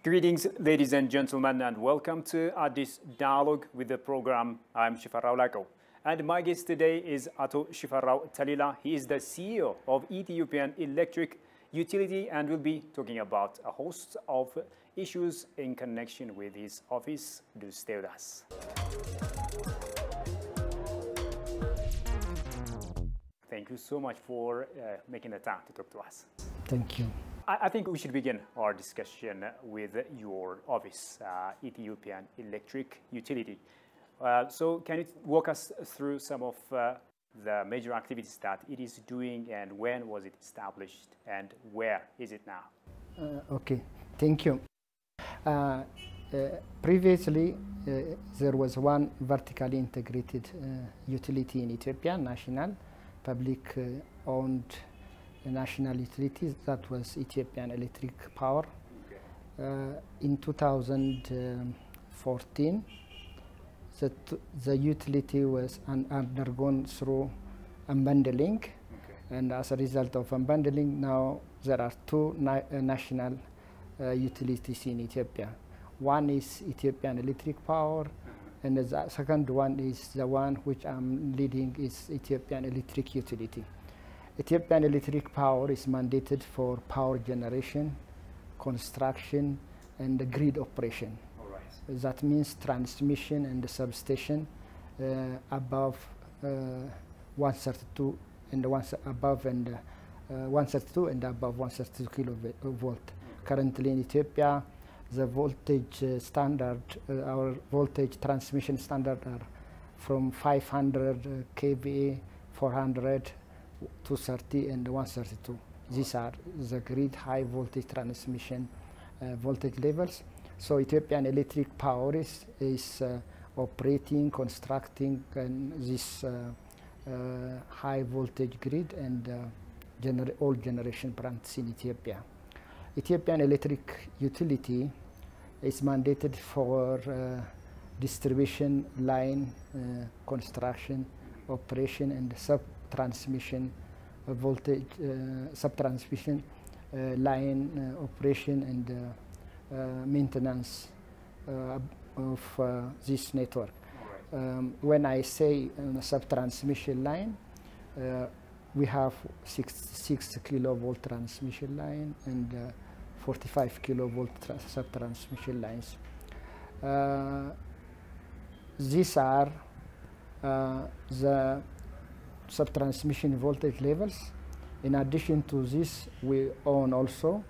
Greetings, ladies and gentlemen, and welcome to Addis Dialogue with the program. I'm Shifarao Lako. And my guest today is Ato Shifarao Talila. He is the CEO of Ethiopian Electric Utility and will be talking about a host of issues in connection with his office. Do stay with us. Thank you so much for making the time to talk to us. Thank you. I think we should begin our discussion with your office, Ethiopian Electric Utility. So can you walk us through some of the major activities that it is doing, and when was it established and where is it now? Okay, thank you. Previously, there was one vertically integrated utility in Ethiopia, national, public owned national utilities, that was Ethiopian Electric Power. In 2014, the utility was undergone through unbundling, and as a result of unbundling, now there are two national utilities in Ethiopia. One is Ethiopian Electric Power, and the second one is the one which I'm leading, is Ethiopian Electric Utility. Ethiopian Electric Power is mandated for power generation, construction, and grid operation. Right. That means transmission and substation above 132 and above 132 and above 132 kilovolt. Currently in Ethiopia, the voltage standard, our voltage transmission standard are from 500 kVA, 400, 230 and 132. These are the grid high voltage transmission voltage levels. So Ethiopian Electric Power is operating, constructing this high voltage grid and all generation plants in Ethiopia. Ethiopian Electric Utility is mandated for distribution line construction, operation, and sub-transmission voltage, sub-transmission line operation and maintenance of this network. When I say sub-transmission line, we have 66 kilovolt transmission line and 45 kilovolt sub-transmission lines. These are the sub-transmission voltage levels. In addition to this, we own also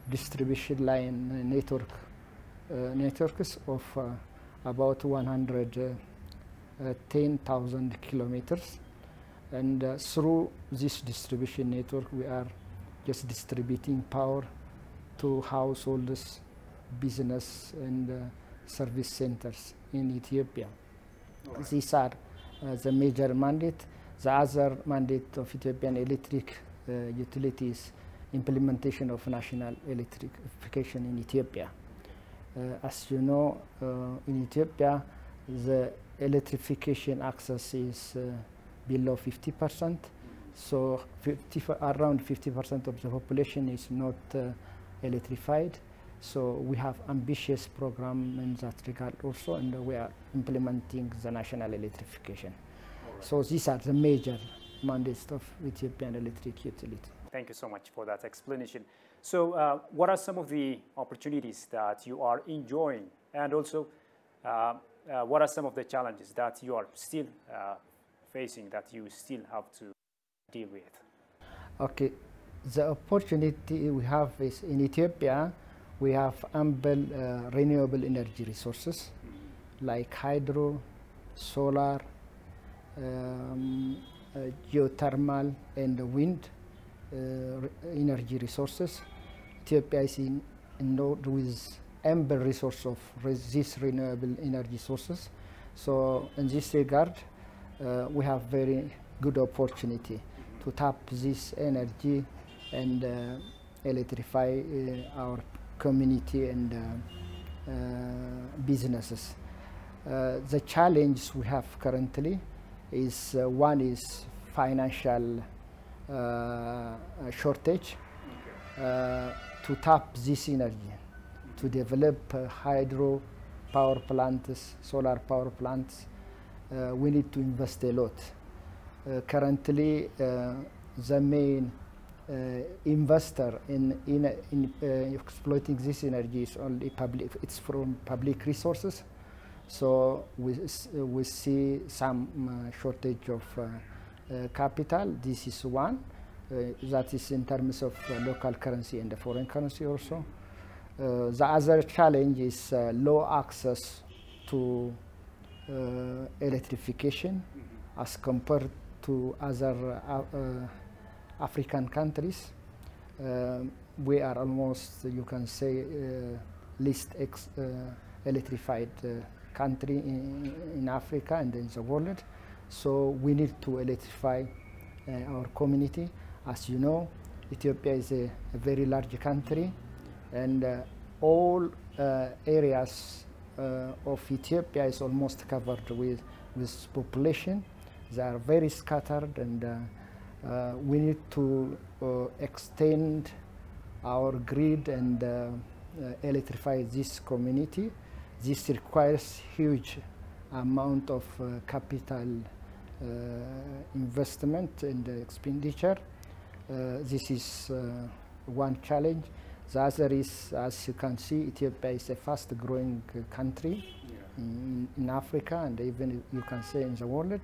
distribution line networks of about 110,000 kilometers. And through this distribution network, we are just distributing power to households, business, and service centers in Ethiopia. Right. These are the major mandate. The other mandate of Ethiopian Electric Utility is implementation of national electrification in Ethiopia. As you know, in Ethiopia, the electrification access is below 50%. So around 50% of the population is not electrified. So we have ambitious program in that regard also, and we are implementing the national electrification. Right. So these are the major mandates of Ethiopian Electric Utility. Thank you so much for that explanation. So what are some of the opportunities that you are enjoying, and also what are some of the challenges that you are still facing, that you still have to deal with? Okay, the opportunity we have is in Ethiopia, we have ample renewable energy resources like hydro, solar, geothermal, and wind energy resources. Ethiopia is endowed with ample resource of these renewable energy sources. So in this regard, we have very good opportunity to tap this energy and electrify our community and businesses. The challenge we have currently is one is financial shortage to tap this energy. to develop hydro power plants, solar power plants, we need to invest a lot. Currently, the main investor in exploiting this energy is only public. It's from public resources, so we see some shortage of capital. This is one. That is in terms of local currency and the foreign currency also. The other challenge is low access to electrification as compared to other African countries. We are almost, you can say, least electrified country in Africa and in the world. So we need to electrify our community. As you know, Ethiopia is a very large country, and all areas of Ethiopia is almost covered with population. They are very scattered, and we need to extend our grid and electrify this community. This requires huge amount of capital investment and expenditure. This is one challenge. The other is, as you can see, Ethiopia is a fast-growing country in Africa, and even you can say in the world.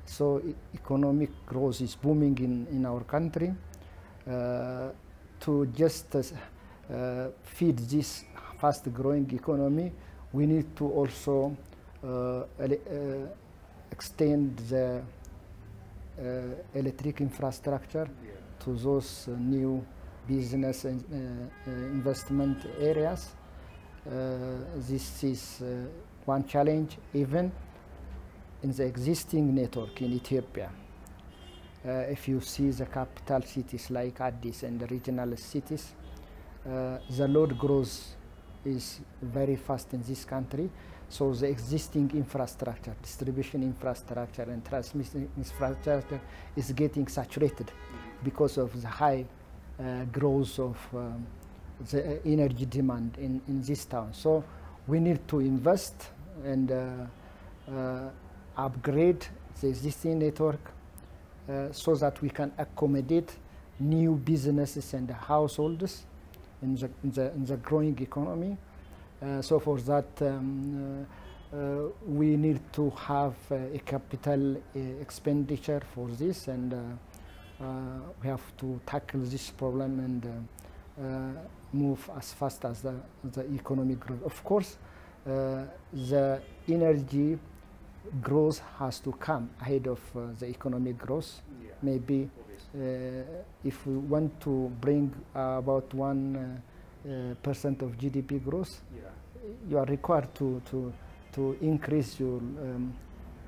So economic growth is booming in our country. To just feed this fast-growing economy, we need to also extend the electric infrastructure to those new business and investment areas. This is one challenge, even in the existing network in Ethiopia. If you see the capital cities like Addis and the regional cities, the load growth is very fast in this country. So the existing infrastructure, distribution infrastructure and transmission infrastructure is getting saturated because of the high growth of the energy demand in this town. So we need to invest and upgrade the existing network so that we can accommodate new businesses and households in the growing economy. So for that, we need to have a capital expenditure for this, and we have to tackle this problem and move as fast as the economic growth. Of course, the energy growth has to come ahead of the economic growth. Maybe if we want to bring about 1% of GDP growth, you are required to increase your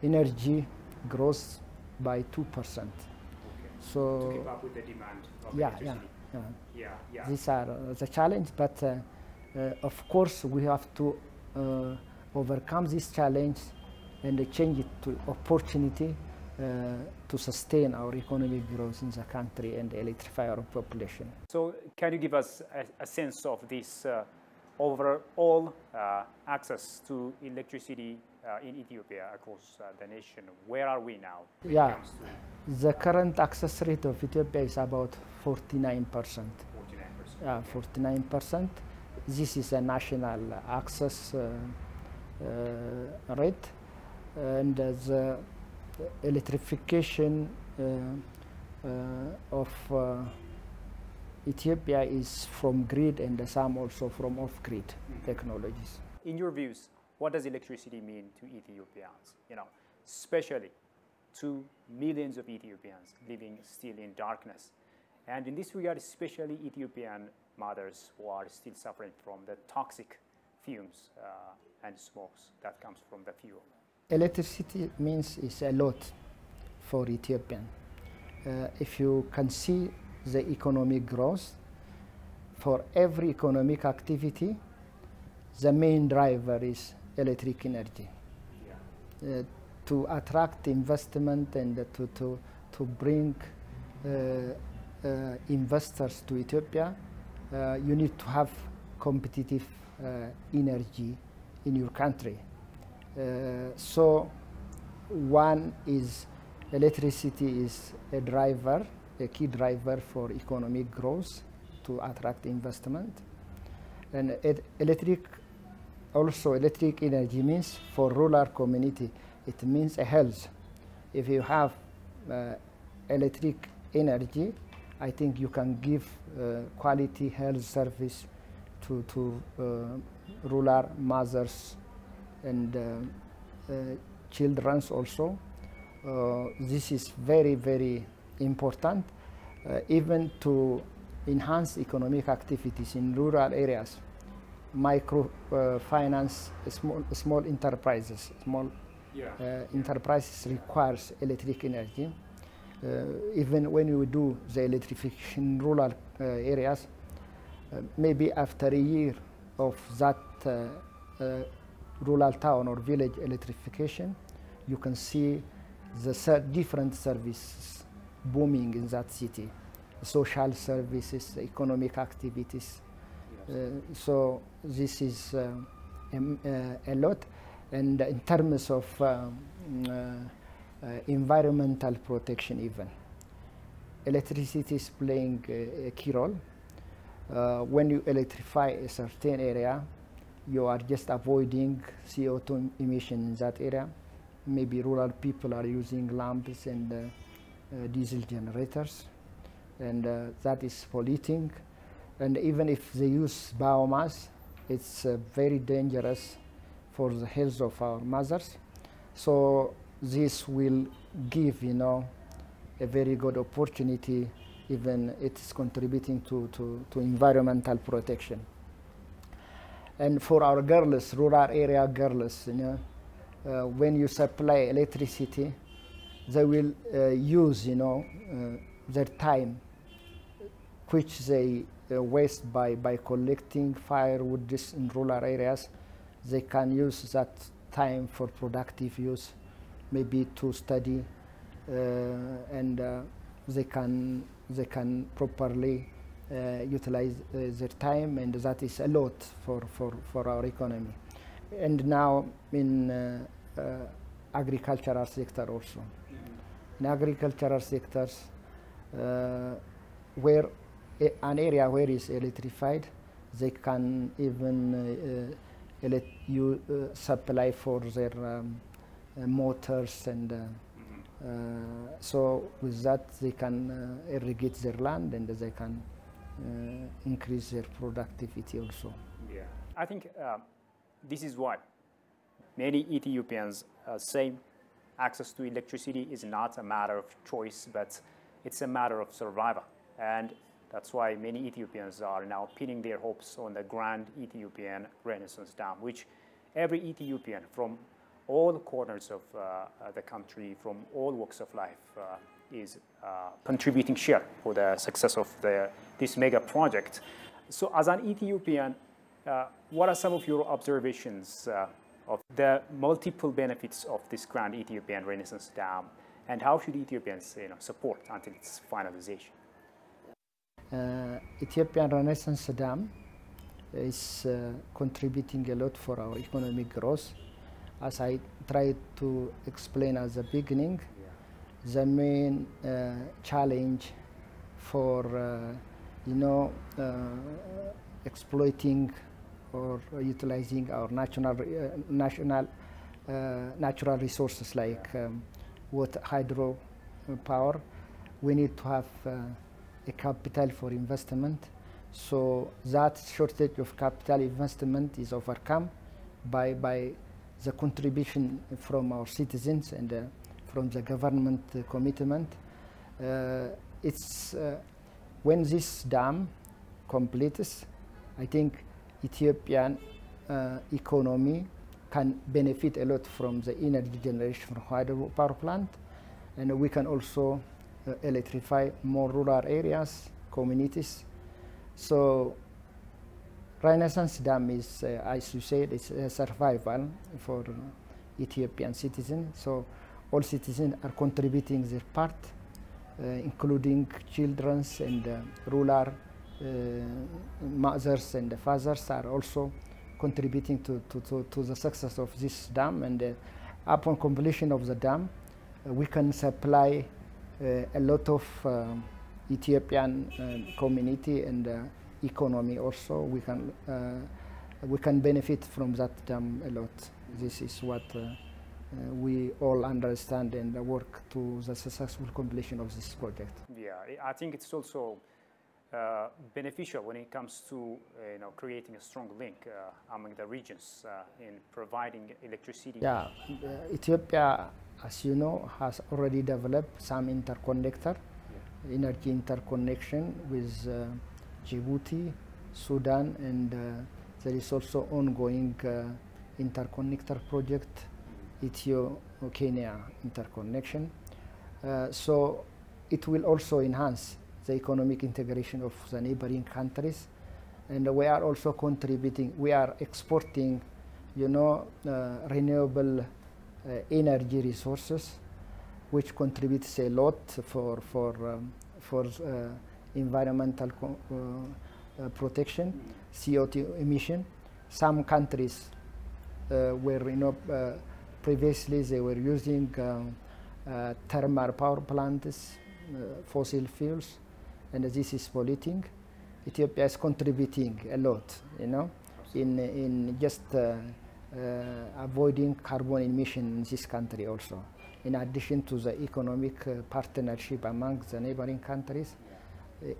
energy growth by 2%. So to keep up with the demand of electricity. These are the challenge, but of course we have to overcome this challenge and change it to opportunity to sustain our economic growth in the country and electrify our population. So can you give us a sense of this overall access to electricity in Ethiopia across the nation? Where are we now? Yeah, the current access rate of Ethiopia is about 49%. 49%. Yeah, 49%. This is a national access rate, and the electrification of Ethiopia is from grid and some also from off-grid technologies. In your views, what does electricity mean to Ethiopians? You know, especially to millions of Ethiopians living still in darkness. And in this regard, especially Ethiopian mothers who are still suffering from the toxic fumes and smokes that comes from the fuel. Electricity means is a lot for Ethiopian. If you can see the economic growth, for every economic activity, the main driver is electric energy. To attract investment and to bring investors to Ethiopia, you need to have competitive energy in your country. So one is electricity is a driver, a key driver for economic growth to attract investment. And electric energy means for rural community, it means a health. If you have electric energy, I think you can give quality health service to rural mothers and children also. This is very, very important, even to enhance economic activities in rural areas. Microfinance, small enterprises, enterprises requires electric energy. Even when you do the electrification in rural areas, maybe after a year of that rural town or village electrification, you can see the different services booming in that city, social services, economic activities. So this is a lot. And in terms of environmental protection even, electricity is playing a key role. When you electrify a certain area, you are just avoiding CO2 emission in that area. Maybe rural people are using lamps and diesel generators, and that is polluting. And even if they use biomass, it's very dangerous for the health of our mothers. So this will give, a very good opportunity, even it's contributing to environmental protection. And for our girls, rural area girls, when you supply electricity, they will use, their time, which they waste by collecting firewood in rural areas. They can use that time for productive use, maybe to study, and they can properly utilize their time, and that is a lot for our economy. And now in agricultural sector also. In agricultural sectors, where an area where is electrified, they can even supply for their motors, and so with that they can irrigate their land, and they can increase their productivity also. Yeah, I think this is why many Ethiopians say access to electricity is not a matter of choice, but it's a matter of survival. And that's why many Ethiopians are now pinning their hopes on the Grand Ethiopian Renaissance Dam, which every Ethiopian from all corners of the country, from all walks of life, is contributing share for the success of this mega project. So as an Ethiopian, what are some of your observations of the multiple benefits of this Grand Ethiopian Renaissance Dam, and how should Ethiopians support until its finalization? Ethiopian Renaissance Dam is contributing a lot for our economic growth. As I tried to explain at the beginning, the main challenge for exploiting or utilizing our natural resources like water, hydro power, we need to have a capital for investment. So that shortage of capital investment is overcome by the contribution from our citizens and from the government commitment. When this dam completes, I think Ethiopian economy can benefit a lot from the energy generation from hydro power plant, and we can also electrify more rural areas, communities. So Renaissance Dam is, as you said, it's a survival for Ethiopian citizens. So all citizens are contributing their part, including children and rural mothers and fathers are also contributing to the success of this dam. And upon completion of the dam, we can supply a lot of Ethiopian community and economy also. We can benefit from that dam a lot. This is what we all understand and work to the successful completion of this project. Yeah, I think it's also beneficial when it comes to creating a strong link among the regions in providing electricity. Yeah, Ethiopia, as you know, has already developed some interconnector, energy interconnection with Djibouti, Sudan, and there is also ongoing interconnector project, Ethiopia-Kenya interconnection. So it will also enhance the economic integration of the neighboring countries, and we are also contributing. We are exporting, renewable energy resources, which contributes a lot for environmental protection, CO2 emission. Some countries where previously they were using thermal power plants, fossil fuels, and this is polluting. Ethiopia is contributing a lot, in just avoiding carbon emission in this country also. In addition to the economic partnership among the neighboring countries,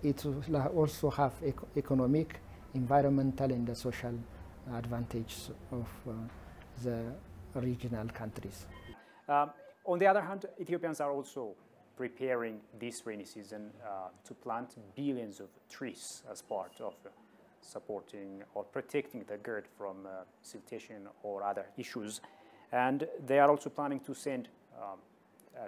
it will also have economic, environmental, and social advantages of the regional countries. On the other hand, Ethiopians are also preparing this rainy season to plant billions of trees as part of supporting or protecting the GERD from siltation or other issues. And they are also planning to send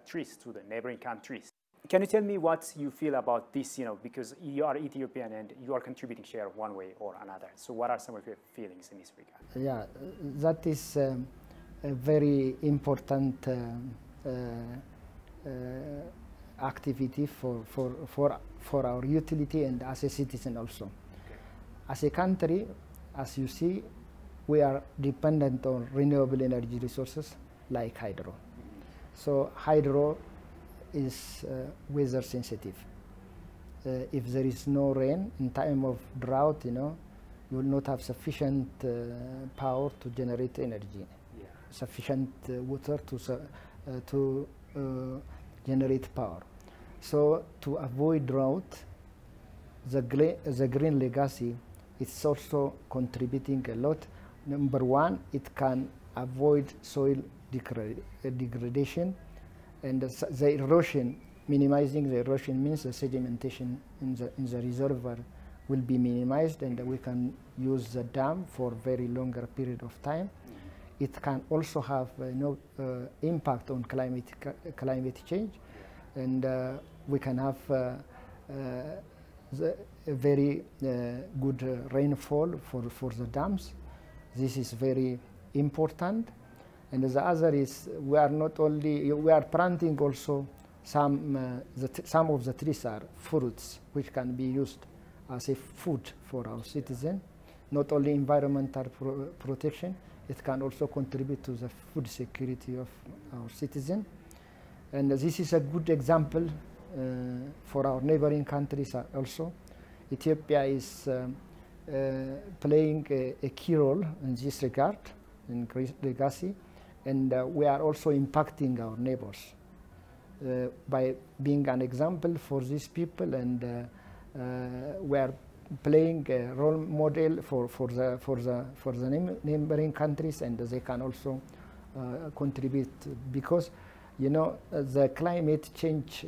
trees to the neighboring countries. Can you tell me what you feel about this, because you are Ethiopian and you are contributing share one way or another. So what are some of your feelings in this regard? Yeah, that is a very important activity for our utility and as a citizen also. Okay. As a country, as you see, we are dependent on renewable energy resources like hydro. So hydro is weather sensitive. If there is no rain in time of drought, you will not have sufficient power to generate energy, sufficient water to generate power. So to avoid drought, the green legacy is also contributing a lot. Number one, it can avoid soil degradation, and the erosion, minimizing the erosion means the sedimentation in the reservoir will be minimized, and we can use the dam for very longer period of time. It can also have impact on climate change, and we can have a very good rainfall for the dams. This is very important. And the other is we are planting also some of the trees are fruits which can be used as a food for our citizens. Not only environmental protection, it can also contribute to the food security of our citizens. And this is a good example for our neighboring countries also. Ethiopia is playing a key role in this regard, in legacy. And we are also impacting our neighbors by being an example for these people, and we are playing a role model for the neighboring countries, and they can also contribute, because the climate change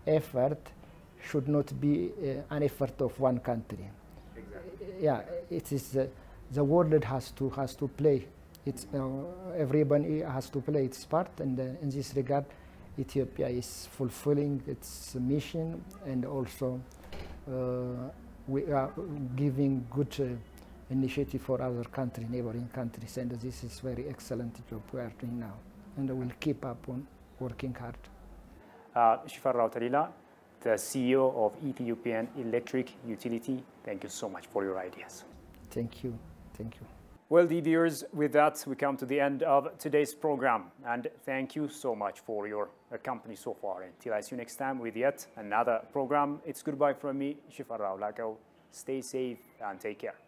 effort should not be an effort of one country. Exactly. Yeah, it is the world has to play. Everybody has to play its part, and in this regard, Ethiopia is fulfilling its mission, and also we are giving good initiative for other neighboring countries, and this is very excellent job we are doing now, and we'll keep up on working hard. Shifarrao Talila, the CEO of Ethiopian Electric Utility, thank you so much for your ideas. Thank you. Thank you. Well, dear viewers, with that, we come to the end of today's program. And thank you so much for your company so far. Until I see you next time with yet another program, it's goodbye from me, Shifarao Lagao. Stay safe and take care.